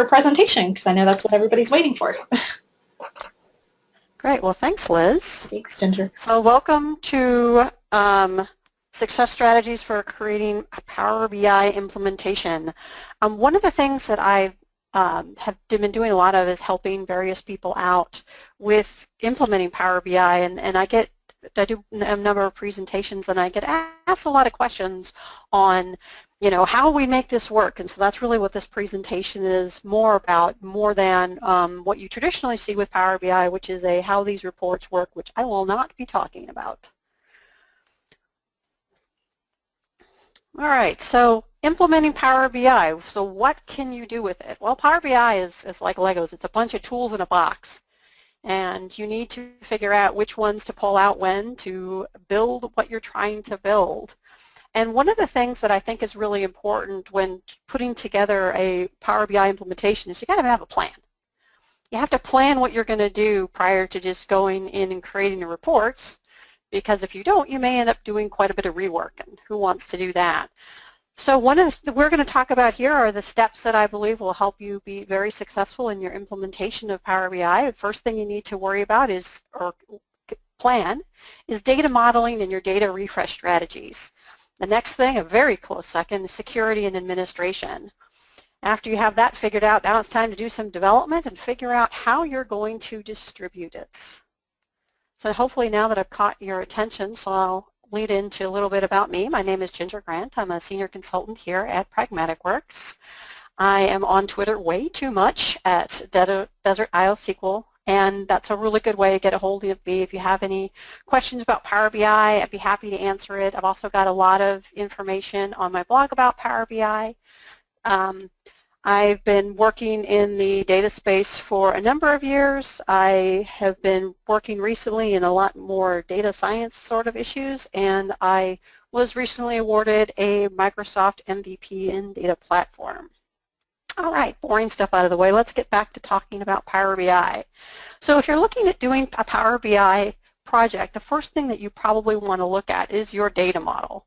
presentation, because I know that's what everybody's waiting for. Great. Well, thanks, Liz. Thanks, Ginger. So welcome to Success Strategies for Creating a Power BI Implementation. One of the things that I have been doing a lot of is helping various people out with implementing Power BI, and I do a number of presentations, and I get asked a lot of questions on, you know, how we make this work. And so that's really what this presentation is more about, more than what you traditionally see with Power BI, which is how these reports work, which I will not be talking about. All right, so implementing Power BI. So what can you do with it? Well, Power BI is like Legos. It's a bunch of tools in a box. And you need to figure out which ones to pull out when to build what you're trying to build. And one of the things that I think is really important when putting together a Power BI implementation is you got to have a plan. You have to plan what you're going to do prior to just going in and creating the reports, because if you don't, you may end up doing quite a bit of rework, and who wants to do that? So one of the we're going to talk about here are the steps that I believe will help you be very successful in your implementation of Power BI. The first thing you need to worry about is, or plan, is data modeling and your data refresh strategies. The next thing, a very close second, is security and administration. After you have that figured out, now it's time to do some development and figure out how you're going to distribute it. So hopefully now that I've caught your attention, so I'll lead into a little bit about me. My name is Ginger Grant. I'm a senior consultant here at PragmaticWorks. I am on Twitter way too much at Desert Isle SQL, and that's a really good way to get a hold of me. If you have any questions about Power BI, I'd be happy to answer it. I've also got a lot of information on my blog about Power BI. I've been working in the data space for a number of years. I have been working recently in a lot more data science sort of issues, and I was recently awarded a Microsoft MVP in data platform. All right, boring stuff out of the way. Let's get back to talking about Power BI. So if you're looking at doing a Power BI project, the first thing that you probably want to look at is your data model.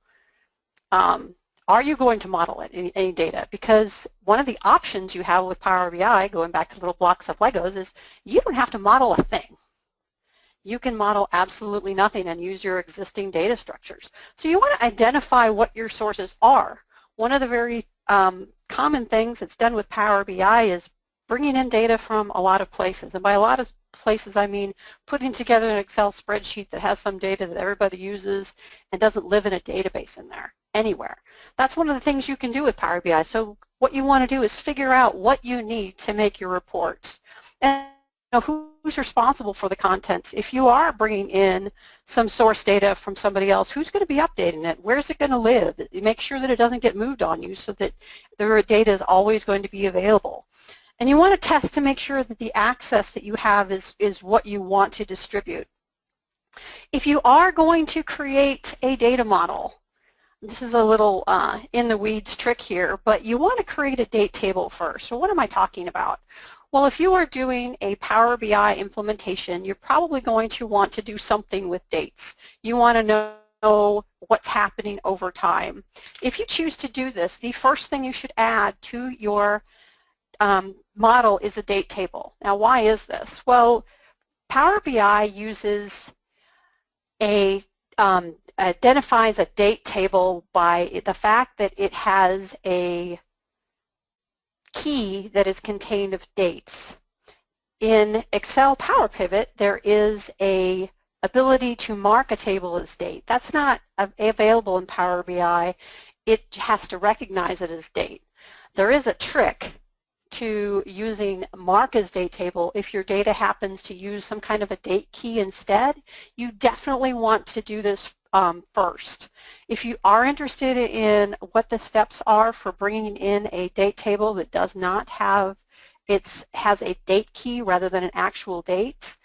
Are you going to model it in any data? Because one of the options you have with Power BI, going back to little blocks of Legos, is you don't have to model a thing. You can model absolutely nothing and use your existing data structures. So you want to identify what your sources are. One of the very common things that's done with Power BI is bringing in data from a lot of places. And by a lot of places, I mean putting together an Excel spreadsheet that has some data that everybody uses and doesn't live in a database in there anywhere. That's one of the things you can do with Power BI. So what you want to do is figure out what you need to make your reports. And you know, who's responsible for the content? If you are bringing in some source data from somebody else, who's going to be updating it? Where's it going to live? Make sure that it doesn't get moved on you so that the data is always going to be available. And you want to test to make sure that the access that you have is what you want to distribute. If you are going to create a data model, this is a little in the weeds trick here, but you want to create a date table first. So what am I talking about? Well, if you are doing a Power BI implementation, you're probably going to want to do something with dates. You want to know what's happening over time. If you choose to do this, the first thing you should add to your model is a date table. Now, why is this? Well, Power BI uses identifies a date table by the fact that it has a key that is contained of dates. In Excel Power Pivot, there is a ability to mark a table as date. That's not available in Power BI. It has to recognize it as date. There is a trick to using mark as date table. If your data happens to use some kind of a date key instead, you definitely want to do this first. If you are interested in what the steps are for bringing in a date table that does not have, has a date key rather than an actual date,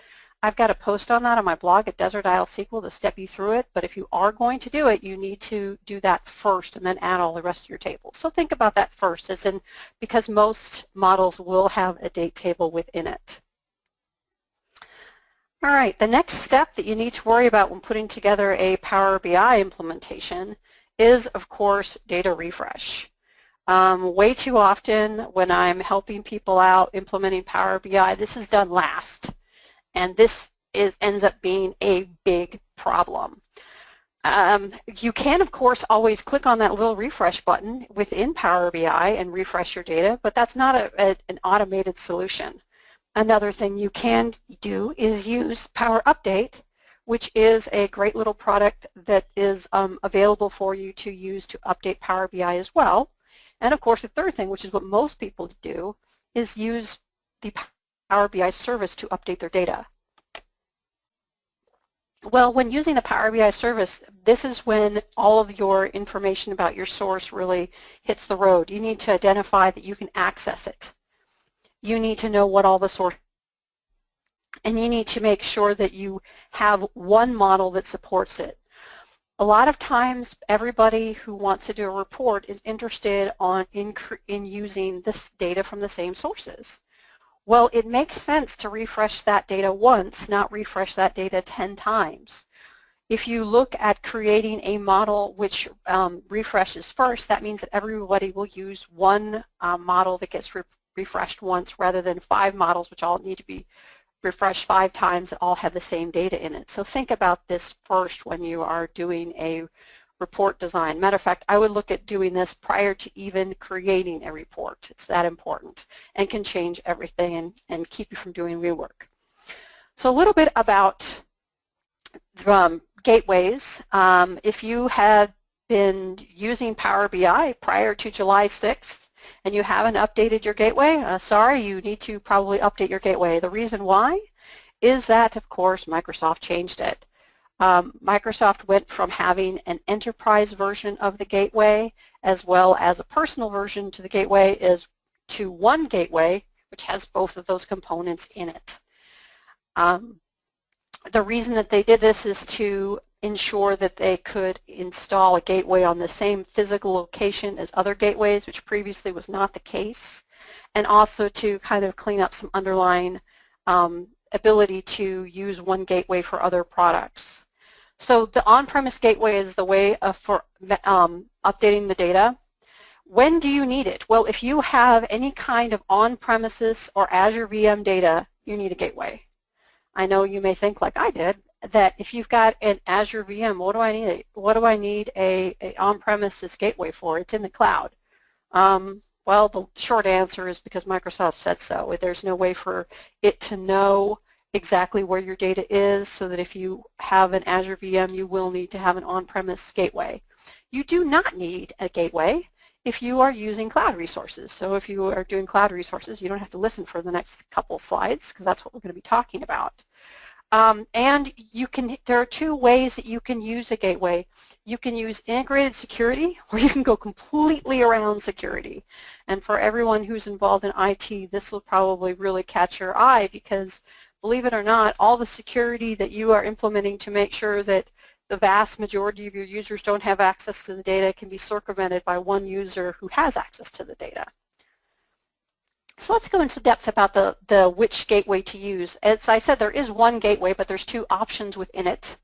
I've got a post on that on my blog at Desert Isle SQL to step you through it. But if you are going to do it, you need to do that first and then add all the rest of your tables. So think about that first, as in, because most models will have a date table within it. All right, the next step that you need to worry about when putting together a Power BI implementation is, of course, data refresh. Way too often when I'm helping people out implementing Power BI, this is done last, and this ends up being a big problem. You can, of course, always click on that little refresh button within Power BI and refresh your data, but that's not an automated solution. Another thing you can do is use Power Update, which is a great little product that is available for you to use to update Power BI as well. And of course, the third thing, which is what most people do, is use the Power BI service to update their data. Well, when using the Power BI service, this is when all of your information about your source really hits the road. You need to identify that you can access it. You need to know what all the source, and you need to make sure that you have one model that supports it. A lot of times, everybody who wants to do a report is interested in using this data from the same sources. Well, it makes sense to refresh that data once, not refresh that data 10 times. If you look at creating a model which refreshes first, that means that everybody will use one model that gets refreshed once rather than 5 models which all need to be refreshed 5 times that all have the same data in it. So think about this first when you are doing a report design. Matter of fact, I would look at doing this prior to even creating a report. It's that important and can change everything and keep you from doing rework. So a little bit about gateways. If you have been using Power BI prior to July 6th and you haven't updated your gateway, sorry, you need to probably update your gateway. The reason why is that, of course, Microsoft changed it. Microsoft went from having an enterprise version of the gateway as well as a personal version to the gateway to one gateway, which has both of those components in it. The reason that they did this is to ensure that they could install a gateway on the same physical location as other gateways, which previously was not the case, and also to kind of clean up some underlying ability to use one gateway for other products. So the on-premise gateway is the way for updating the data. When do you need it? Well, if you have any kind of on-premises or Azure VM data, you need a gateway. I know you may think, like I did, that if you've got an Azure VM, what do I need? What do I need a on-premises gateway for? It's in the cloud. Well, the short answer is because Microsoft said so. There's no way for it to know exactly where your data is, so that if you have an Azure VM, you will need to have an on-premise gateway. You do not need a gateway if you are using cloud resources. So if you are doing cloud resources, you don't have to listen for the next couple slides, because that's what we're going to be talking about. And there are 2 ways that you can use a gateway. You can use integrated security, or you can go completely around security. And for everyone who's involved in IT, this will probably really catch your eye, because believe it or not, all the security that you are implementing to make sure that the vast majority of your users don't have access to the data can be circumvented by one user who has access to the data. So let's go into depth about the which gateway to use. As I said, there is one gateway, but there's 2 options within it.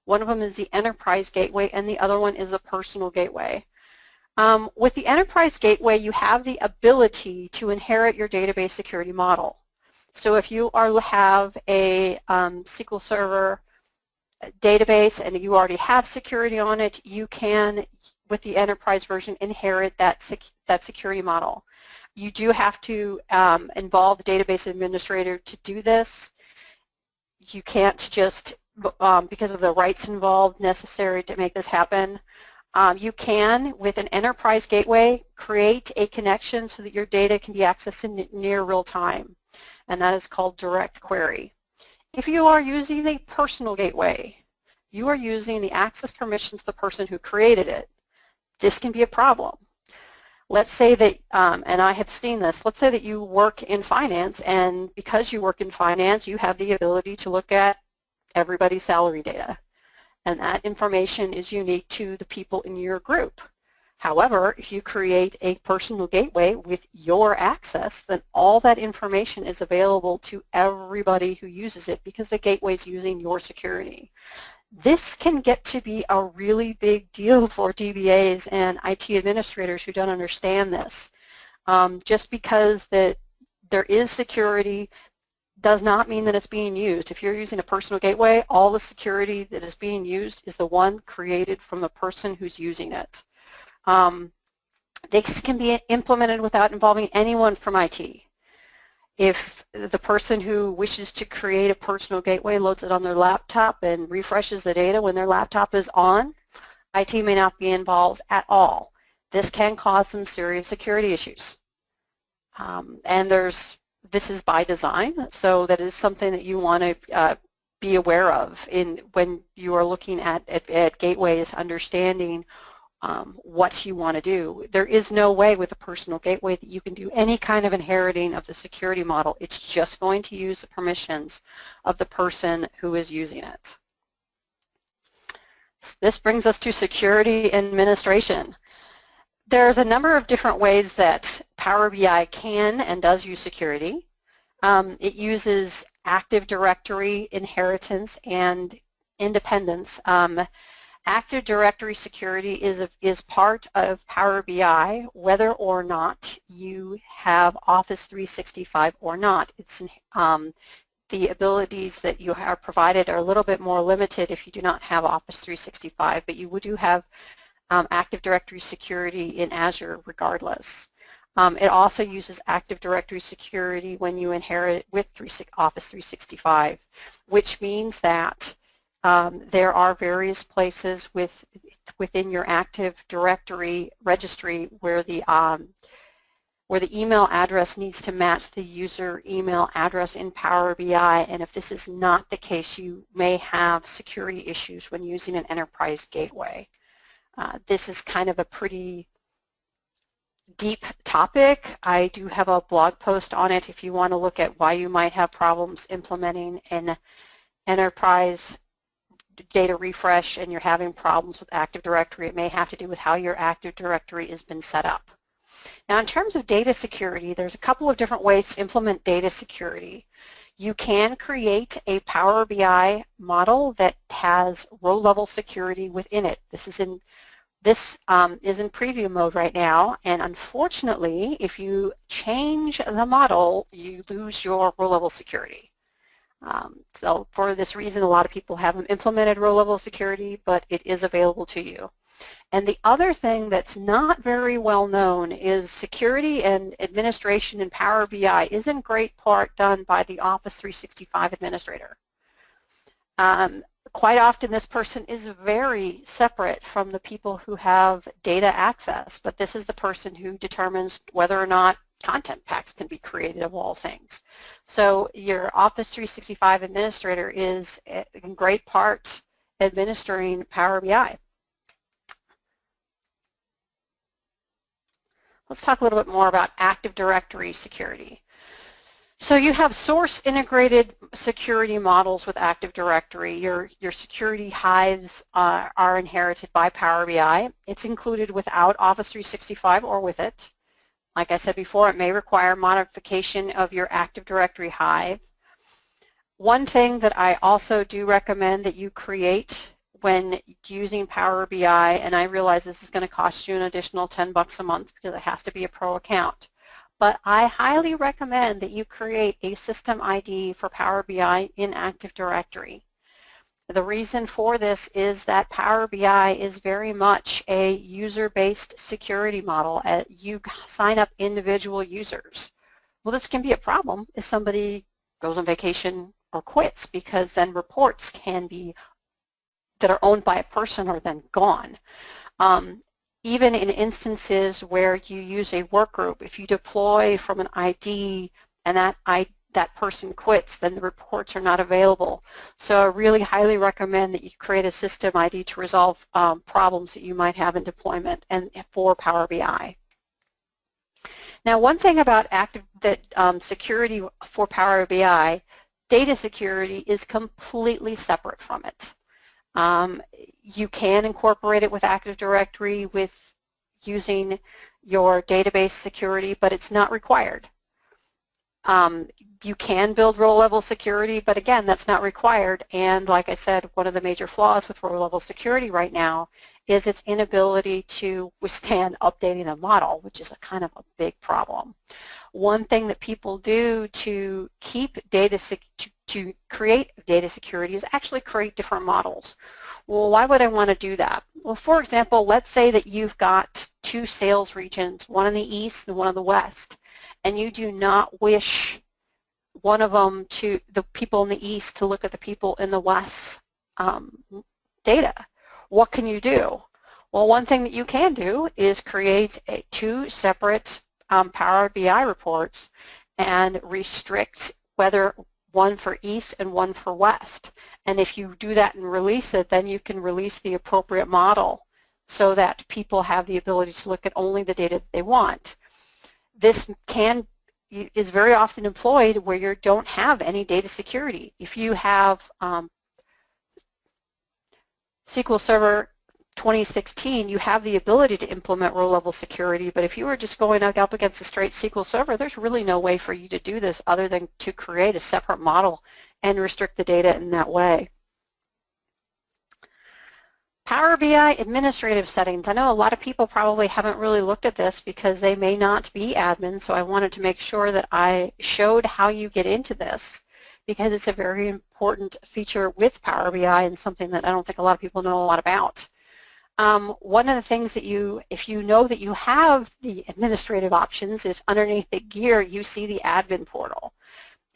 One of them is the enterprise gateway, and the other one is the personal gateway. With the enterprise gateway, you have the ability to inherit your database security model. So if you have a SQL Server database and you already have security on it, you can, with the enterprise version, inherit that security model. You do have to involve the database administrator to do this. You can't just, because of the rights involved necessary to make this happen, you can, with an enterprise gateway, create a connection so that your data can be accessed in near real time, and that is called direct query. If you are using a personal gateway, you are using the access permissions of the person who created it. This can be a problem. Let's say that, and I have seen this, let's say that you work in finance, and because you work in finance, you have the ability to look at everybody's salary data. And that information is unique to the people in your group. However, if you create a personal gateway with your access, then all that information is available to everybody who uses it, because the gateway is using your security. This can get to be a really big deal for DBAs and IT administrators who don't understand this. Just because that there is security does not mean that it's being used. If you're using a personal gateway, all the security that is being used is the one created from the person who's using it. This can be implemented without involving anyone from IT. If the person who wishes to create a personal gateway loads it on their laptop and refreshes the data when their laptop is on, IT may not be involved at all. This can cause some serious security issues. And this is by design, so that is something that you want to be aware of when you are looking at gateways, understanding what you want to do. There is no way with a personal gateway that you can do any kind of inheriting of the security model. It's just going to use the permissions of the person who is using it. This brings us to security administration. There's a number of different ways that Power BI can and does use security. It uses Active Directory inheritance and independence. Active Directory security is part of Power BI, whether or not you have Office 365 or not. It's the abilities that you are provided are a little bit more limited if you do not have Office 365, but you do have Active Directory security in Azure regardless. It also uses Active Directory security when you inherit with Office 365, which means that there are various places within your Active Directory registry where the email address needs to match the user email address in Power BI, and if this is not the case, you may have security issues when using an enterprise gateway. This is kind of a pretty deep topic. I do have a blog post on it if you want to look at why you might have problems implementing an enterprise data refresh and you're having problems with Active Directory. It may have to do with how your Active Directory has been set up. Now in terms of data security, there's a couple of different ways to implement data security. You can create a Power BI model that has row-level security within it. This is in preview mode right now, and unfortunately, if you change the model, you lose your row-level security. So for this reason, a lot of people haven't implemented row-level security, but it is available to you. And the other thing that's not very well known is security and administration in Power BI is in great part done by the Office 365 administrator. Quite often this person is very separate from the people who have data access, but this is the person who determines whether or not content packs can be created of all things. So your Office 365 administrator is in great part administering Power BI. Let's talk a little bit more about Active Directory security. So you have source integrated security models with Active Directory. Your security hives are inherited by Power BI. It's included without Office 365 or with it. Like I said before, it may require modification of your Active Directory hive. One thing that I also do recommend that you create when using Power BI, and I realize this is going to cost you an additional $10 a month because it has to be a pro account, but I highly recommend that you create a system ID for Power BI in Active Directory. The reason for this is that Power BI is very much a user-based security model. You sign up individual users. Well, this can be a problem if somebody goes on vacation or quits, because then reports that are owned by a person are then gone. Even in instances where you use a work group, if you deploy from an ID and that person quits, then the reports are not available. So I really highly recommend that you create a system ID to resolve problems that you might have in deployment and for Power BI. Now, one thing about security for Power BI, data security is completely separate from it. You can incorporate it with Active Directory with using your database security, but it's not required. You can build row-level security, but again, that's not required. And like I said, one of the major flaws with row-level security right now is its inability to withstand updating the model, which is a kind of a big problem. One thing that people do to keep data to create data security is actually create different models. Well, why would I want to do that? Well, for example, let's say that you've got two sales regions, one in the east and one in the west, and you do not wish one of them to the people in the east to look at the people in the west data. What can you do? Well, one thing that you can do is create two separate Power BI reports and restrict whether one for east and one for west. And if you do that and release it, then you can release the appropriate model so that people have the ability to look at only the data that they want. This is very often employed where you don't have any data security. If you have SQL Server 2016, you have the ability to implement row-level security, but if you were just going up against a straight SQL Server, there's really no way for you to do this other than to create a separate model and restrict the data in that way. Power BI administrative settings. I know a lot of people probably haven't really looked at this because they may not be admins, so I wanted to make sure that I showed how you get into this because it's a very important feature with Power BI and something that I don't think a lot of people know a lot about. One of the things that if you know that you have the administrative options, is underneath the gear you see the admin portal.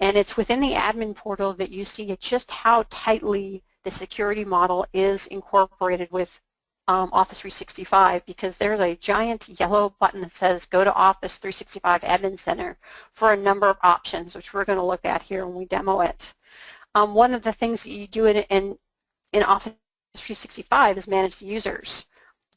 And it's within the admin portal that you see just how tightly the security model is incorporated with Office 365 because there's a giant yellow button that says go to Office 365 Admin Center for a number of options, which we're going to look at here when we demo it. One of the things that you do in Office 365 is manage the users,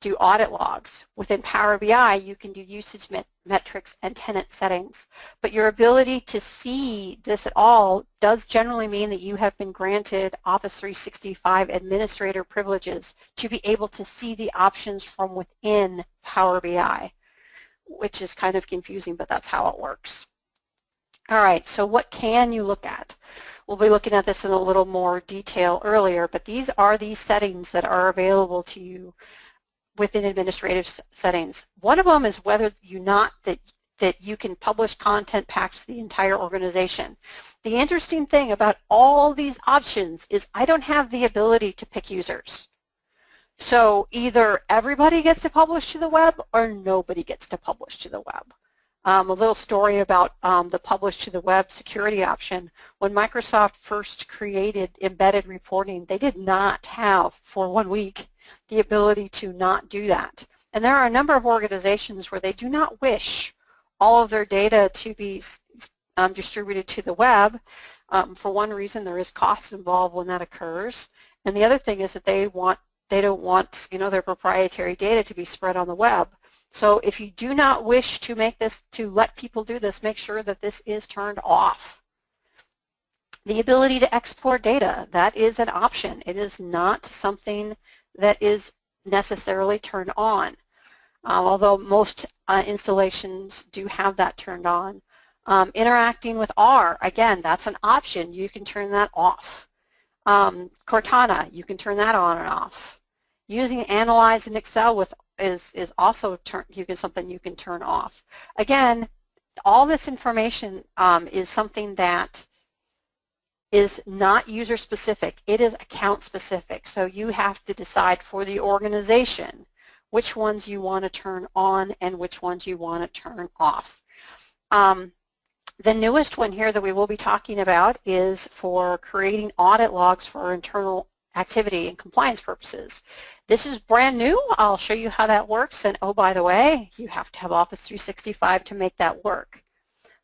do audit logs. Within Power BI, you can do usage metrics and tenant settings. But your ability to see this at all does generally mean that you have been granted Office 365 administrator privileges to be able to see the options from within Power BI, which is kind of confusing, but that's how it works. All right, so what can you look at? We'll be looking at this in a little more detail earlier, but these are the settings that are available to you within administrative settings. One of them is whether that you can publish content packs to the entire organization. The interesting thing about all these options is I don't have the ability to pick users. So either everybody gets to publish to the web or nobody gets to publish to the web. A little story about the publish to the web security option. When Microsoft first created embedded reporting, they did not have, for 1 week, the ability to not do that. And there are a number of organizations where they do not wish all of their data to be distributed to the web. For one reason, there is costs involved when that occurs. And the other thing is that they don't want their proprietary data to be spread on the web. So if you do not wish to let people do this, make sure that this is turned off. The ability to export data, that is an option. It is not something that is necessarily turned on, although most installations do have that turned on. Interacting with R, again, that's an option. You can turn that off. Cortana, you can turn that on and off. Using Analyze in Excel is also something you can turn off. Again, all this information is something that is not user specific. It is account specific. So you have to decide for the organization which ones you want to turn on and which ones you want to turn off. The newest one here that we will be talking about is for creating audit logs for internal activity and compliance purposes. This is brand new. I'll show you how that works. And oh, by the way, you have to have Office 365 to make that work.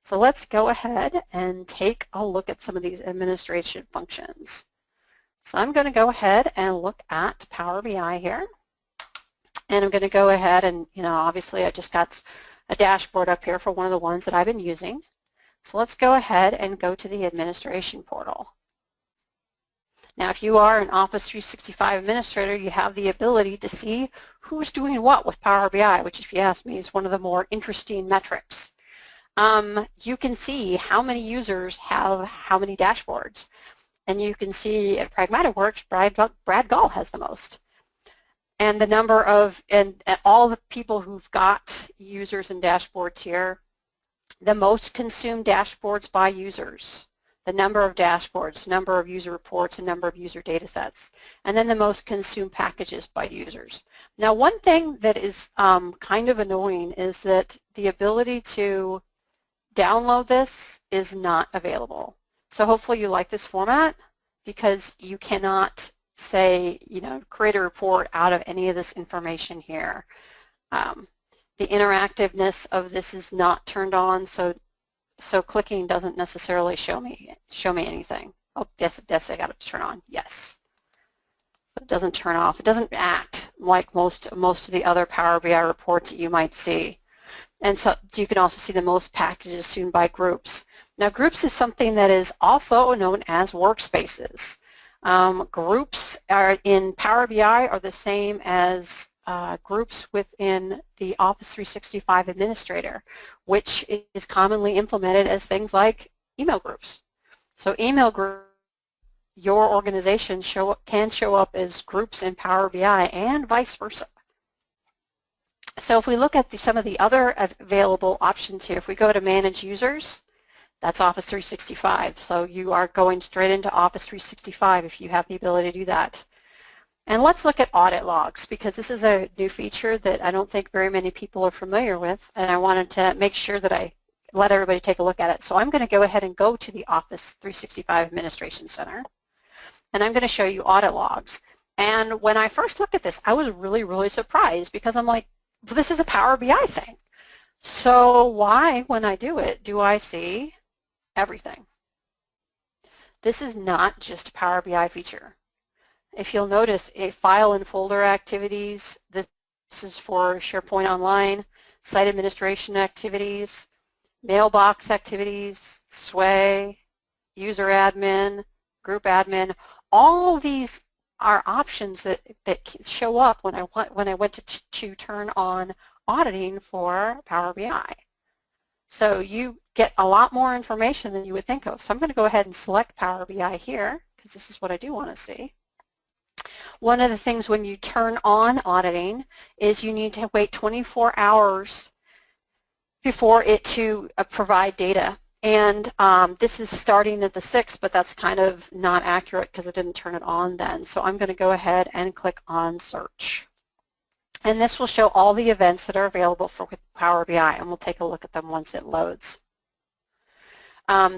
So let's go ahead and take a look at some of these administration functions. So I'm going to go ahead and look at Power BI here. And I'm going to go ahead and, obviously I just got a dashboard up here for one of the ones that I've been using. So let's go ahead and go to the administration portal. Now, if you are an Office 365 administrator, you have the ability to see who's doing what with Power BI, which, if you ask me, is one of the more interesting metrics. you can see how many users have how many dashboards. And you can see at Pragmatic Works, Brad Gall has the most. And the number of, and all the people who've got users and dashboards here, the most consumed dashboards by users, the number of dashboards, number of user reports, and number of user data sets, and then the most consumed packages by users. Now, one thing that is kind of annoying is that the ability to download this is not available. So hopefully you like this format, because you cannot say, create a report out of any of this information here. The interactiveness of this is not turned on, so clicking doesn't necessarily show me anything. Oh, yes, I got it to turn on. Yes, but it doesn't turn off. It doesn't act like most of the other Power BI reports that you might see. And so you can also see the most packages soon by groups. Now, groups is something that is also known as workspaces. Groups are in Power BI are the same as groups within the Office 365 Administrator, which is commonly implemented as things like email groups. So email groups, your organization can show up as groups in Power BI and vice versa. So if we look at some of the other available options here, if we go to Manage Users, that's Office 365. So you are going straight into Office 365 if you have the ability to do that. And let's look at audit logs, because this is a new feature that I don't think very many people are familiar with, and I wanted to make sure that I let everybody take a look at it. So I'm going to go ahead and go to the Office 365 Administration Center, and I'm going to show you audit logs. And when I first looked at this, I was really, really surprised, because I'm like, well, this is a Power BI thing. So why, when I do it, do I see everything? This is not just a Power BI feature. If you'll notice, a file and folder activities, this is for SharePoint Online, site administration activities, mailbox activities, Sway, user admin, group admin. All these are options that show up when I went to turn on auditing for Power BI. So you get a lot more information than you would think of. So I'm going to go ahead and select Power BI here, because this is what I do want to see. One of the things when you turn on auditing is you need to wait 24 hours before it to provide data. And this is starting at the 6th, but that's kind of not accurate because I didn't turn it on then. So I'm going to go ahead and click on Search. And this will show all the events that are available for Power BI, and we'll take a look at them once it loads.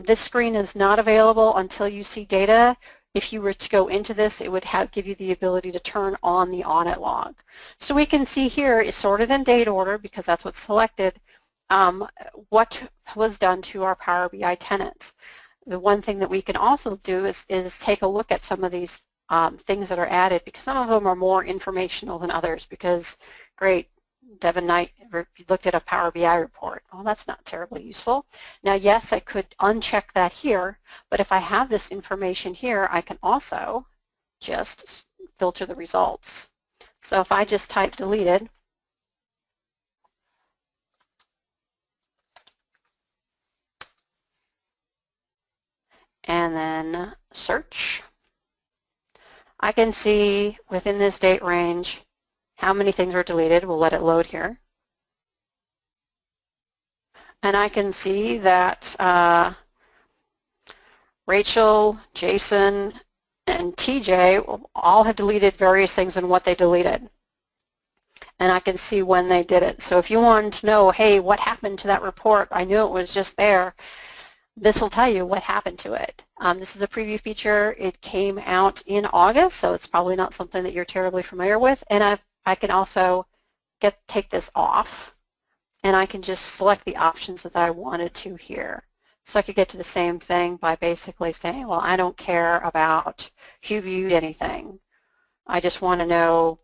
This screen is not available until you see data. If you were to go into this, it would give you the ability to turn on the audit log. So we can see here it's sorted in date order, because that's what's selected, what was done to our Power BI tenants. The one thing that we can also do is take a look at some of these things that are added, because some of them are more informational than others, because, great, Devin Knight looked at a Power BI report. Oh, that's not terribly useful. Now, yes, I could uncheck that here, but if I have this information here, I can also just filter the results. So if I just type deleted, and then search, I can see within this date range how many things are deleted. We'll let it load here. And I can see that Rachel, Jason, and TJ all have deleted various things and what they deleted. And I can see when they did it. So if you wanted to know, hey, what happened to that report? I knew it was just there. This will tell you what happened to it. This is a preview feature. It came out in August, so it's probably not something that you're terribly familiar with. And I can also take this off, and I can just select the options that I wanted to here. So I could get to the same thing by basically saying, well, I don't care about who viewed anything. I just want to know,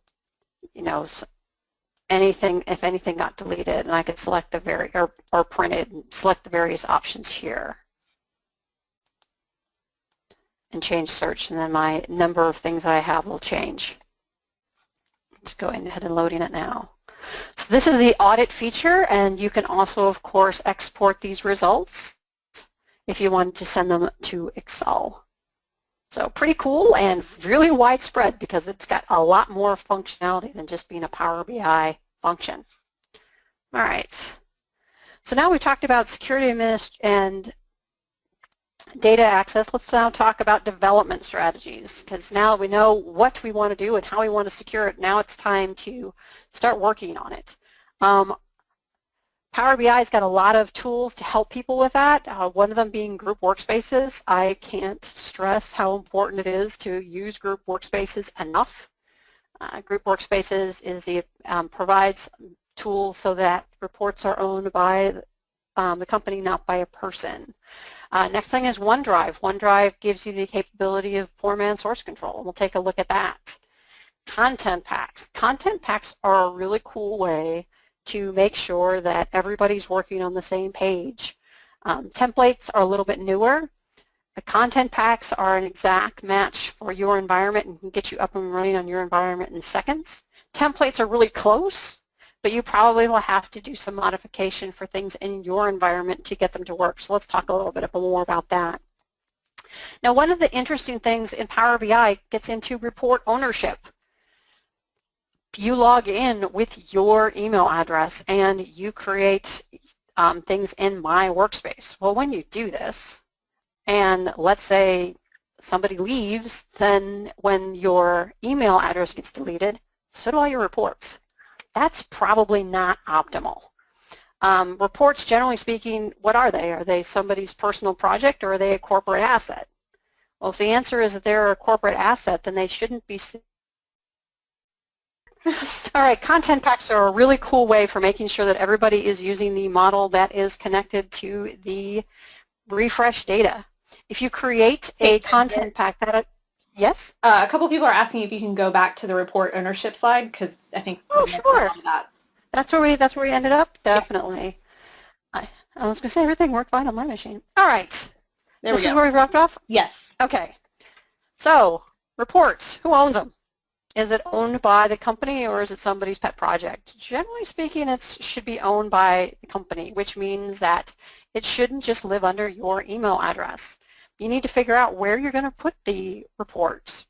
anything, if anything got deleted, and I could select the or printed, and select the various options here and change search, and then my number of things I have will change. It's going ahead and loading it now. So this is the audit feature, and you can also, of course, export these results if you wanted to send them to Excel. So pretty cool and really widespread because it's got a lot more functionality than just being a Power BI function. All right. So now we talked about security and data access. Let's now talk about development strategies, because now we know what we want to do and how we want to secure it. Now it's time to start working on it. Power BI's got a lot of tools to help people with that, one of them being group workspaces. I can't stress how important it is to use group workspaces enough. Group workspaces is provides tools so that reports are owned by the company, not by a person. Next thing is OneDrive. OneDrive gives you the capability of poor man source control, and we'll take a look at that. Content packs. Content packs are a really cool way to make sure that everybody's working on the same page. Templates are a little bit newer. The content packs are an exact match for your environment and can get you up and running on your environment in seconds. Templates are really close, but you probably will have to do some modification for things in your environment to get them to work. So let's talk a little bit more about that. Now, one of the interesting things in Power BI gets into report ownership. You log in with your email address and you create things in My Workspace. Well, when you do this, and let's say somebody leaves, then when your email address gets deleted, so do all your reports. That's probably not optimal. Reports, generally speaking, what are they? Are they somebody's personal project or are they a corporate asset? Well, if the answer is that they're a corporate asset, then they shouldn't be. All right, content packs are a really cool way for making sure that everybody is using the model that is connected to the refresh data. If you create a content pack that, yes? A couple people are asking if you can go back to the report ownership slide, because I think. Oh, sure. That's where we ended up? Definitely. Yeah. I was going to say everything worked fine on my machine. All right. This is where we wrapped off? Yes. Okay. So, reports, who owns them? Is it owned by the company or is it somebody's pet project? Generally speaking, it should be owned by the company, which means that it shouldn't just live under your email address. You need to figure out where you're going to put the reports.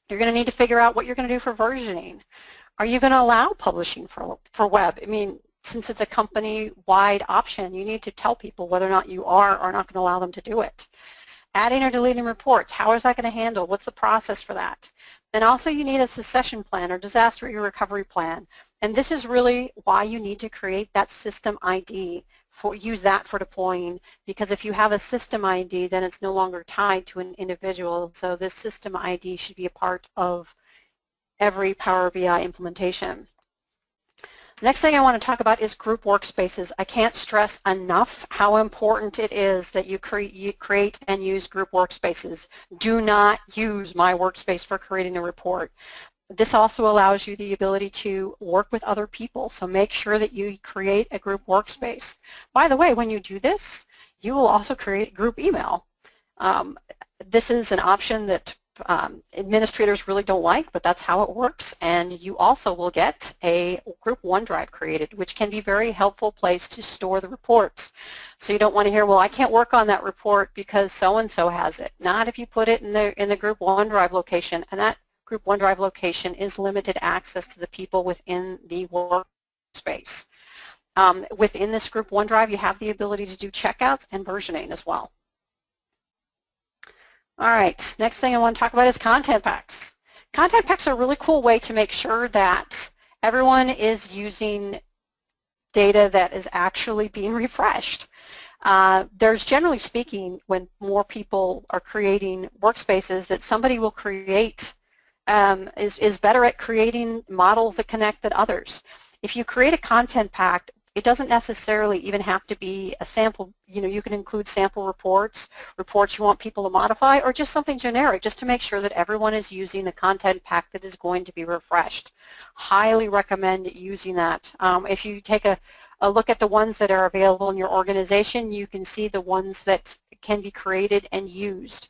You're going to need to figure out what you're going to do for versioning. Are you going to allow publishing for web? I mean, since it's a company-wide option, you need to tell people whether or not you are or not going to allow them to do it. Adding or deleting reports, how is that going to handle? What's the process for that? And also you need a succession plan or disaster recovery plan. And this is really why you need to create that system ID. Use that for deploying, because if you have a system ID, then it's no longer tied to an individual. So this system ID should be a part of every Power BI implementation. Next thing I want to talk about is group workspaces. I can't stress enough how important it is that you create and use group workspaces. Do not use My Workspace for creating a report. This also allows you the ability to work with other people, so make sure that you create a group workspace. By the way, when you do this, you will also create a group email. This is an option that administrators really don't like, but that's how it works, and you also will get a group OneDrive created, which can be a very helpful place to store the reports. So you don't want to hear, well, I can't work on that report because so-and-so has it. Not if you put it in the group OneDrive location, and that group OneDrive location is limited access to the people within the workspace. Within this group OneDrive, you have the ability to do checkouts and versioning as well. All right, next thing I want to talk about is content packs. Content packs are a really cool way to make sure that everyone is using data that is actually being refreshed. There's, generally speaking, when more people are creating workspaces, that somebody will create, is better at creating models that connect than others. If you create a content pack, it doesn't necessarily even have to be a sample. You can include sample reports you want people to modify, or just something generic, just to make sure that everyone is using the content pack that is going to be refreshed. Highly recommend using that. If you take a look at the ones that are available in your organization, you can see the ones that can be created and used.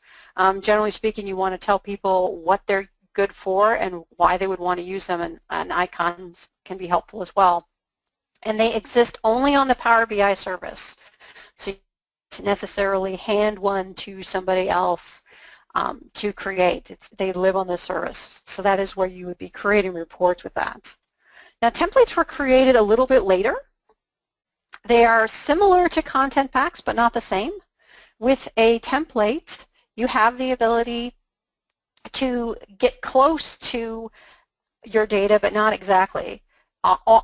Generally speaking, you want to tell people what they're good for and why they would want to use them, and icons can be helpful as well. And they exist only on the Power BI service. So you don't necessarily hand one to somebody else to create. They live on the service. So that is where you would be creating reports with that. Now, templates were created a little bit later. They are similar to content packs, but not the same. With a template, you have the ability to get close to your data, but not exactly.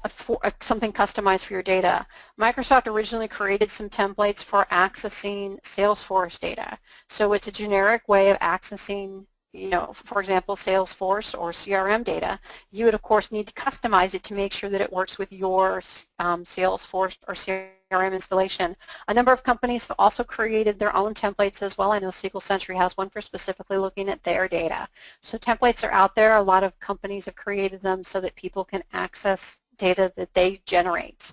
For something customized for your data. Microsoft originally created some templates for accessing Salesforce data. So it's a generic way of accessing, for example, Salesforce or CRM data. You would, of course, need to customize it to make sure that it works with your Salesforce or CRM installation. A number of companies have also created their own templates as well. I know SQL Century has one for specifically looking at their data. So templates are out there. A lot of companies have created them so that people can access data that they generate.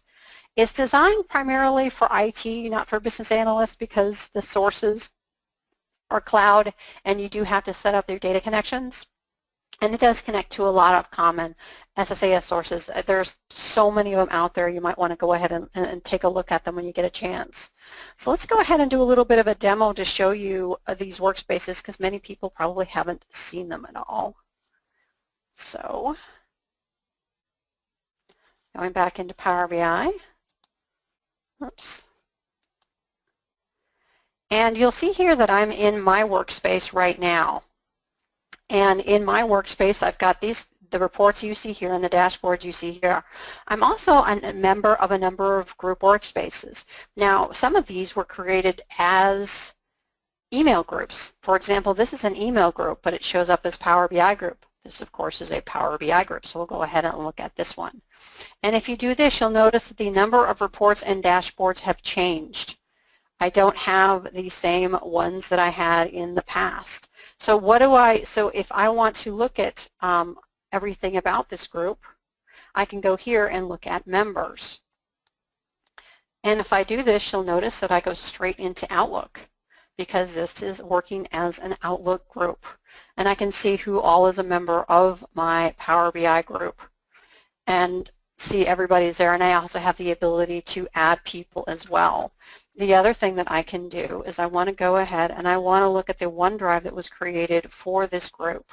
It's designed primarily for IT, not for business analysts, because the sources are cloud and you do have to set up your data connections. And it does connect to a lot of common SSAS sources. There's so many of them out there. You might want to go ahead and take a look at them when you get a chance. So let's go ahead and do a little bit of a demo to show you these workspaces, because many people probably haven't seen them at all. So going back into Power BI. Oops. And you'll see here that I'm in my workspace right now. And in my workspace, I've got the reports you see here and the dashboards you see here. I'm also a member of a number of group workspaces. Now, some of these were created as email groups. For example, this is an email group, but it shows up as Power BI group. This, of course, is a Power BI group, so we'll go ahead and look at this one. And if you do this, you'll notice that the number of reports and dashboards have changed. I don't have the same ones that I had in the past. So so if I want to look at everything about this group, I can go here and look at members. And if I do this, you'll notice that I go straight into Outlook, because this is working as an Outlook group. And I can see who all is a member of my Power BI group and see everybody's there. And I also have the ability to add people as well. The other thing that I can do is I want to go ahead and I want to look at the OneDrive that was created for this group.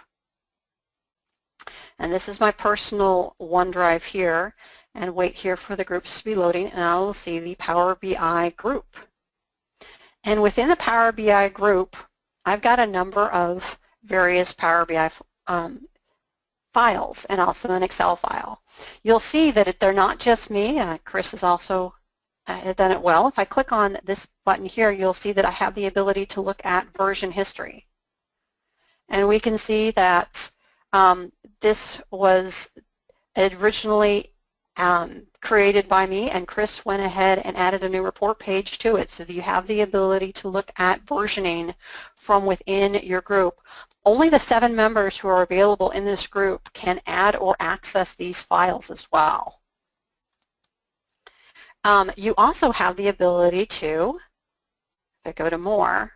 And this is my personal OneDrive here, and wait here for the groups to be loading, and I will see the Power BI group. And within the Power BI group, I've got a number of various Power BI files and also an Excel file. You'll see that they're not just me. Chris has also done it well. If I click on this button here, you'll see that I have the ability to look at version history. And we can see that this was originally created by me, and Chris went ahead and added a new report page to it, so that you have the ability to look at versioning from within your group. Only the 7 members who are available in this group can add or access these files as well. You also have the ability to, if I go to more,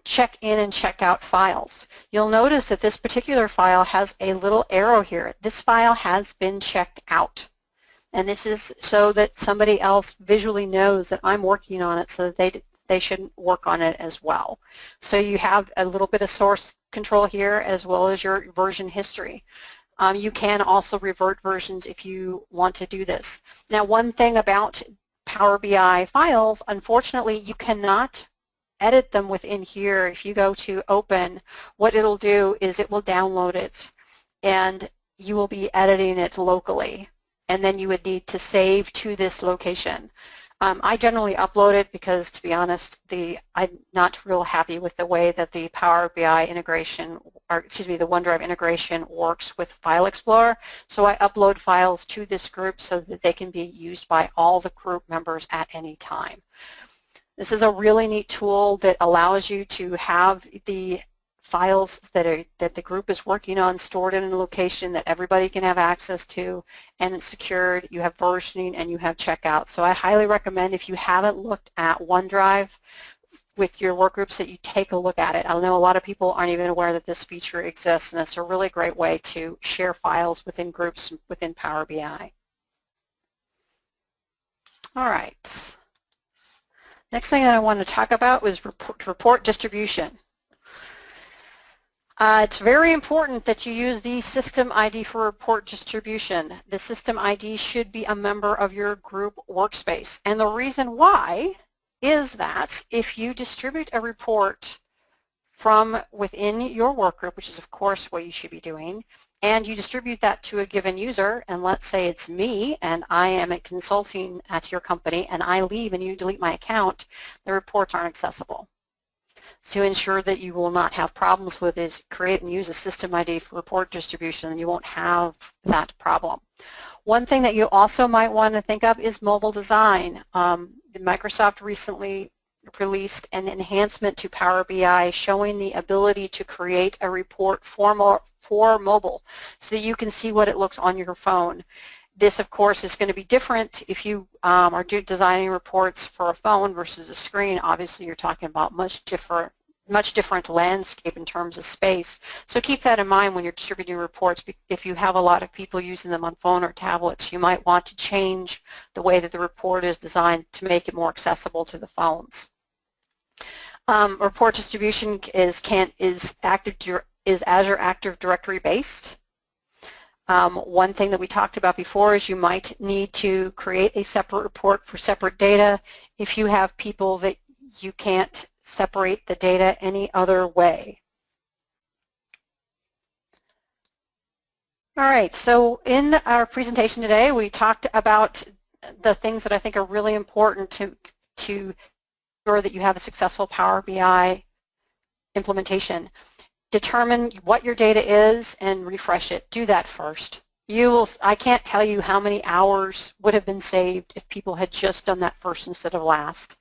check in and check out files. You'll notice that this particular file has a little arrow here. This file has been checked out. And this is so that somebody else visually knows that I'm working on it, so that they shouldn't work on it as well. So you have a little bit of source control here as well as your version history. You can also revert versions if you want to do this. Now, one thing about Power BI files, unfortunately, you cannot edit them within here. If you go to open, what it'll do is it will download it, and you will be editing it locally, and then you would need to save to this location. I generally upload it because, to be honest, I'm not real happy with the way that the Power BI integration, or excuse me, the OneDrive integration works with File Explorer. So I upload files to this group so that they can be used by all the group members at any time. This is a really neat tool that allows you to have the files that the group is working on stored in a location that everybody can have access to, and it's secured. You have versioning and you have checkout. So I highly recommend, if you haven't looked at OneDrive with your work groups that you take a look at it. I know a lot of people aren't even aware that this feature exists, and it's a really great way to share files within groups within Power BI. All right. Next thing that I want to talk about was report distribution. It's very important that you use the system ID for report distribution. The system ID should be a member of your group workspace. And the reason why is that if you distribute a report from within your work group, which is of course what you should be doing, and you distribute that to a given user, and let's say it's me and I am a consulting at your company and I leave and you delete my account, the reports aren't accessible. To ensure that you will not have problems with is create and use a system ID for report distribution, and you won't have that problem. One thing that you also might want to think of is mobile design. Microsoft recently released an enhancement to Power BI showing the ability to create a report for mobile so that you can see what it looks on your phone. This, of course, is going to be different if you are designing reports for a phone versus a screen. Obviously, you're talking about much different landscape in terms of space. So keep that in mind when you're distributing reports. If you have a lot of people using them on phone or tablets, you might want to change the way that the report is designed to make it more accessible to the phones. Report distribution is Azure Active Directory based. One thing that we talked about before is you might need to create a separate report for separate data if you have people that you can't separate the data any other way. All right, so in our presentation today, we talked about the things that I think are really important to ensure that you have a successful Power BI implementation. Determine what your data is and refresh it. Do that first. I can't tell you how many hours would have been saved if people had just done that first instead of last.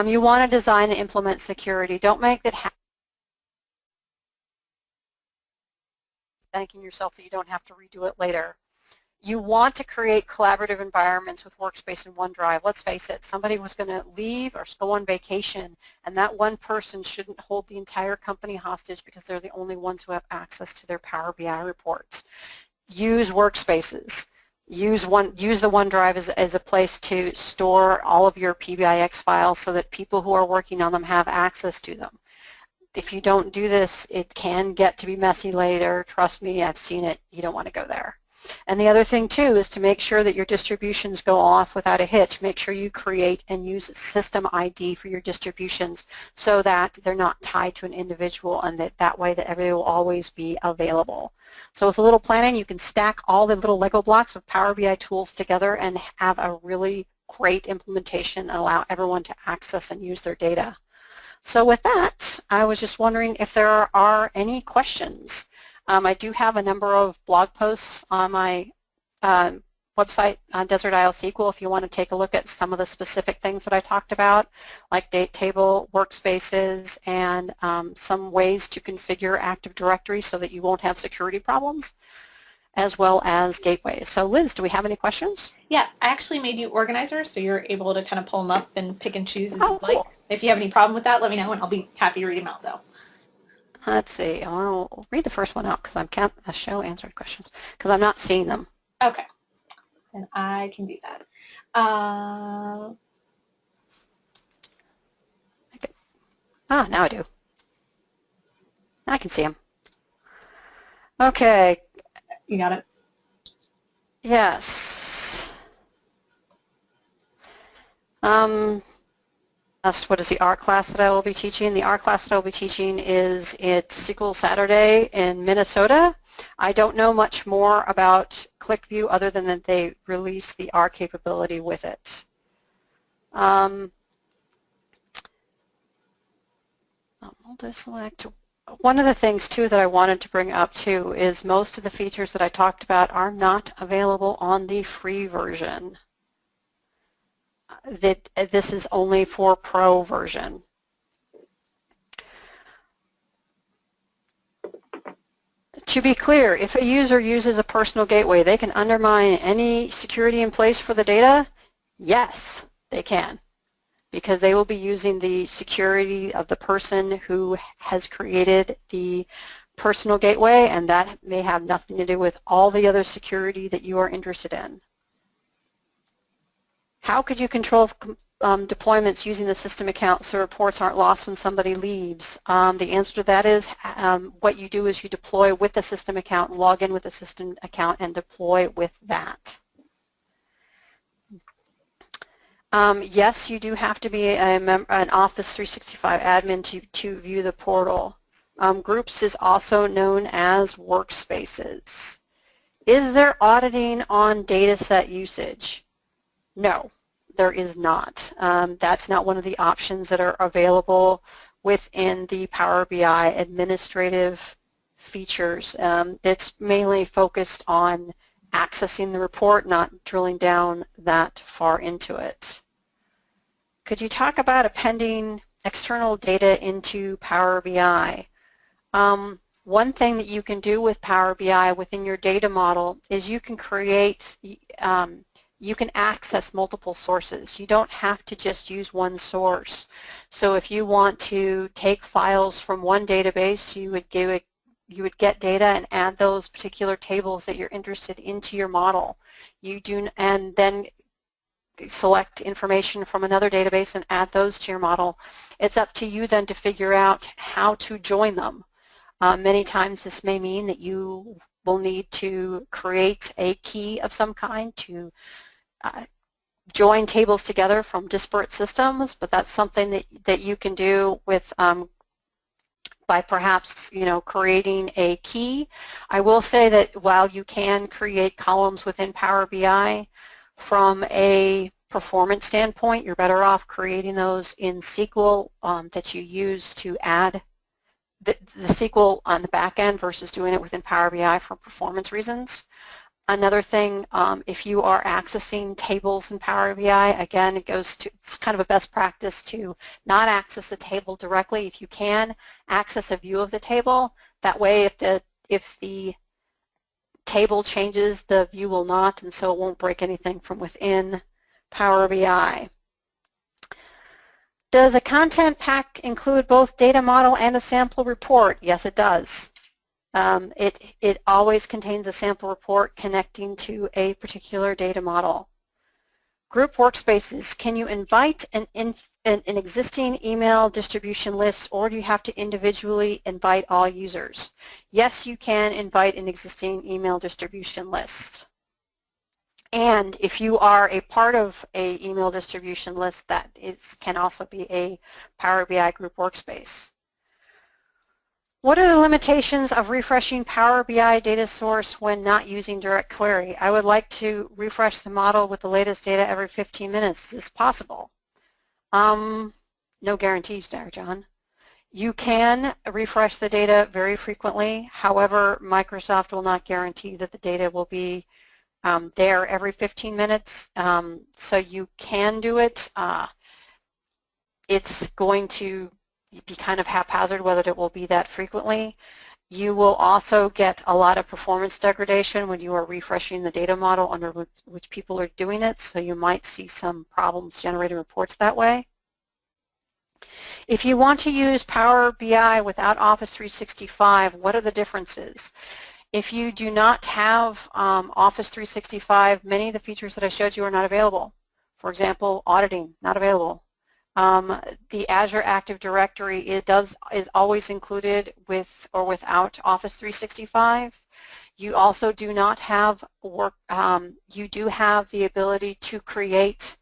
You want to design and implement security. Don't make that happen. Thanking yourself that you don't have to redo it later. You want to create collaborative environments with Workspace and OneDrive. Let's face it, somebody was going to leave or go on vacation, and that one person shouldn't hold the entire company hostage because they're the only ones who have access to their Power BI reports. Use workspaces. Use the OneDrive as a place to store all of your PBIX files so that people who are working on them have access to them. If you don't do this, it can get to be messy later. Trust me, I've seen it. You don't want to go there. And the other thing too is to make sure that your distributions go off without a hitch. Make sure you create and use a system ID for your distributions so that they're not tied to an individual, and that way that everything will always be available. So with a little planning, you can stack all the little Lego blocks of Power BI tools together and have a really great implementation and allow everyone to access and use their data. So with that, I was just wondering if there are any questions. I do have a number of blog posts on my website on Desert Isle SQL if you want to take a look at some of the specific things that I talked about, like date table, workspaces, and some ways to configure Active Directory so that you won't have security problems, as well as gateways. So Liz, do we have any questions? Yeah, I actually made you organizer, so you're able to kind of pull them up and pick and choose as Oh, you like. cool. If you have any problem with that, let me know, and I'll be happy to read them out, though. Let's see. I'll read the first one out because I can't show answered questions because I'm not seeing them. Okay, and I can do that. Now I do. I can see them. Okay. You got it? Yes. What is the R class that I will be teaching? The R class that I will be teaching is it's SQL Saturday in Minnesota. I don't know much more about ClickView other than that they released the R capability with it. I'll select. One of the things too that I wanted to bring up too is most of the features that I talked about are not available on the free version. This is only for Pro version. To be clear, if a user uses a personal gateway, they can undermine any security in place for the data? Yes, they can. because they will be using the security of the person who has created the personal gateway, and that may have nothing to do with all the other security that you are interested in. How could you control deployments using the system account so reports aren't lost when somebody leaves? The answer to that is what you do is you deploy with the system account, log in with the system account, and deploy with that. Yes, you do have to be an Office 365 admin to view the portal. Groups is also known as workspaces. Is there auditing on data set usage? No, there is not. That's not one of the options that are available within the Power BI administrative features. It's mainly focused on accessing the report, not drilling down that far into it. Could you talk about appending external data into Power BI? One thing that you can do with Power BI within your data model is you can create, you can access multiple sources. You don't have to just use one source. So if you want to take files from one database, you would get data and add those particular tables that you're interested into your model. And then select information from another database and add those to your model. It's up to you then to figure out how to join them. Many times this may mean that you will need to create a key of some kind to join tables together from disparate systems, but that's something that you can do with by perhaps creating a key. I will say that while you can create columns within Power BI, from a performance standpoint, you're better off creating those in SQL that you use to add the SQL on the back end versus doing it within Power BI for performance reasons. Another thing, if you are accessing tables in Power BI, again, it's kind of a best practice to not access a table directly. If you can, access a view of the table. That way, if the table changes, the view will not, and so it won't break anything from within Power BI. Does a content pack include both data model and a sample report? Yes, it does. It always contains a sample report connecting to a particular data model. Group workspaces, can you invite an existing email distribution list, or do you have to individually invite all users? Yes, you can invite an existing email distribution list. And if you are a part of an email distribution list, that can also be a Power BI group workspace. What are the limitations of refreshing Power BI data source when not using direct query? I would like to refresh the model with the latest data every 15 minutes. Is this possible? No guarantees there, John. You can refresh the data very frequently. However, Microsoft will not guarantee that the data will be there every 15 minutes. So you can do it. It's going to be kind of haphazard whether it will be that frequently. You will also get a lot of performance degradation when you are refreshing the data model under which people are doing it, so you might see some problems generating reports that way. If you want to use Power BI without Office 365, what are the differences? If you do not have Office 365, many of the features that I showed you are not available. For example, auditing, not available. The Azure Active Directory is always included with or without Office 365. You also do not have you do have the ability to create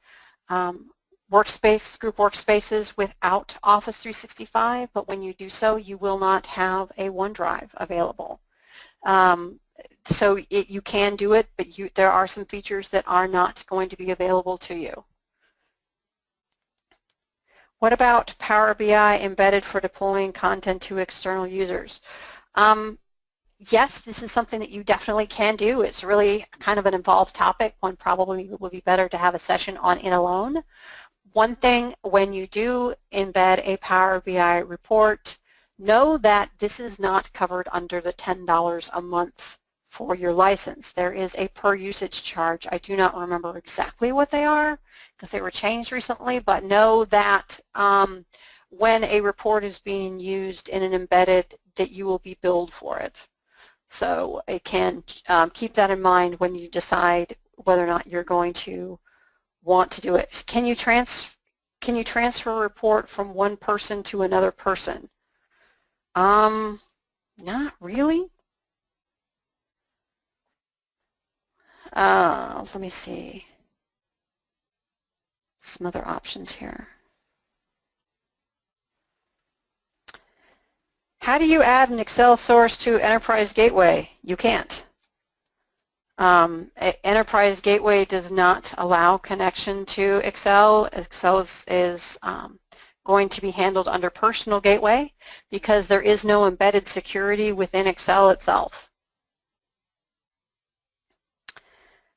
group workspaces without Office 365, but when you do so, you will not have a OneDrive available. So you can do it, but there are some features that are not going to be available to you. What about Power BI embedded for deploying content to external users? Yes, this is something that you definitely can do. It's really kind of an involved topic. One probably would be better to have a session on it alone. One thing, when you do embed a Power BI report, know that this is not covered under the $10 a month for your license. There is a per usage charge. I do not remember exactly what they are because they were changed recently, but know that when a report is being used in an embedded, that you will be billed for it. So it can keep that in mind when you decide whether or not you're going to want to do it. Can you transfer a report from one person to another person? Not really. Let me see. Some other options here. How do you add an Excel source to Enterprise Gateway? You can't. Enterprise Gateway does not allow connection to Excel. Excel is going to be handled under Personal Gateway because there is no embedded security within Excel itself.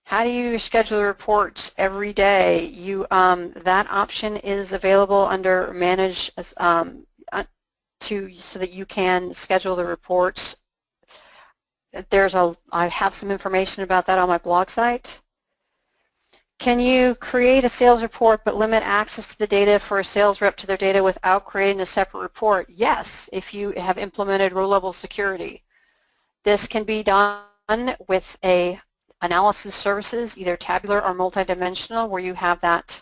How do you schedule reports every day? That option is available under Manage so that you can schedule the reports. I have some information about that on my blog site. Can you create a sales report but limit access to the data for a sales rep to their data without creating a separate report? Yes, if you have implemented row-level security. This can be done with a analysis services, either tabular or multidimensional, where you have that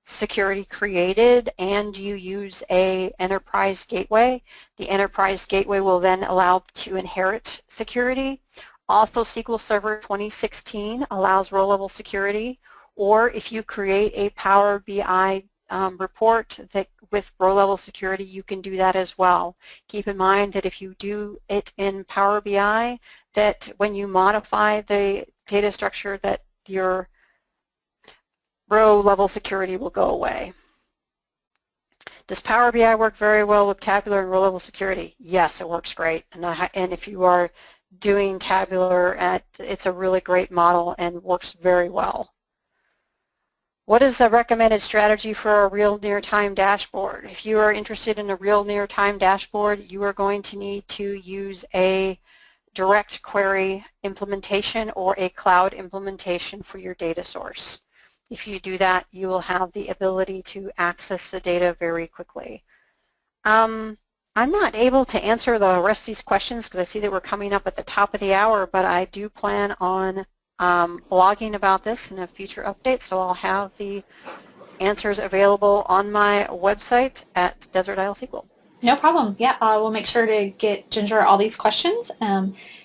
security created and you use a enterprise gateway. The enterprise gateway will then allow to inherit security. Also, SQL Server 2016 allows row-level security, or if you create a Power BI report that with row-level security, you can do that as well. Keep in mind that if you do it in Power BI, that when you modify the data structure, that your row-level security will go away. Does Power BI work very well with tabular and row-level security? Yes, it works great. And if you are doing tabular, it's a really great model and works very well. What is the recommended strategy for a real near-time dashboard? If you are interested in a real near-time dashboard, you are going to need to use a direct query implementation or a cloud implementation for your data source. If you do that, you will have the ability to access the data very quickly. I'm not able to answer the rest of these questions because I see that we're coming up at the top of the hour, but I do plan on blogging about this in a future update, so I'll have the answers available on my website at Desert Isle SQL. No problem. Yeah, we'll make sure to get Ginger all these questions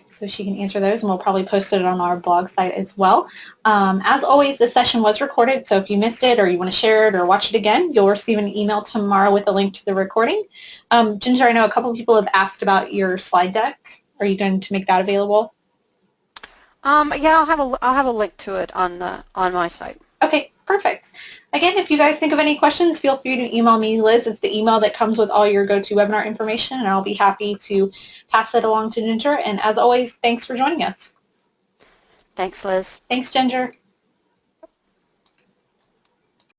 so she can answer those, and we'll probably post it on our blog site as well. As always, this session was recorded, so if you missed it or you want to share it or watch it again, you'll receive an email tomorrow with a link to the recording. Ginger, I know a couple of people have asked about your slide deck. Are you going to make that available? Yeah, I'll have a link to it on my site. Okay, perfect. Again, if you guys think of any questions, feel free to email me, Liz. It's the email that comes with all your GoToWebinar information, and I'll be happy to pass it along to Ginger. And as always, thanks for joining us. Thanks, Liz. Thanks, Ginger.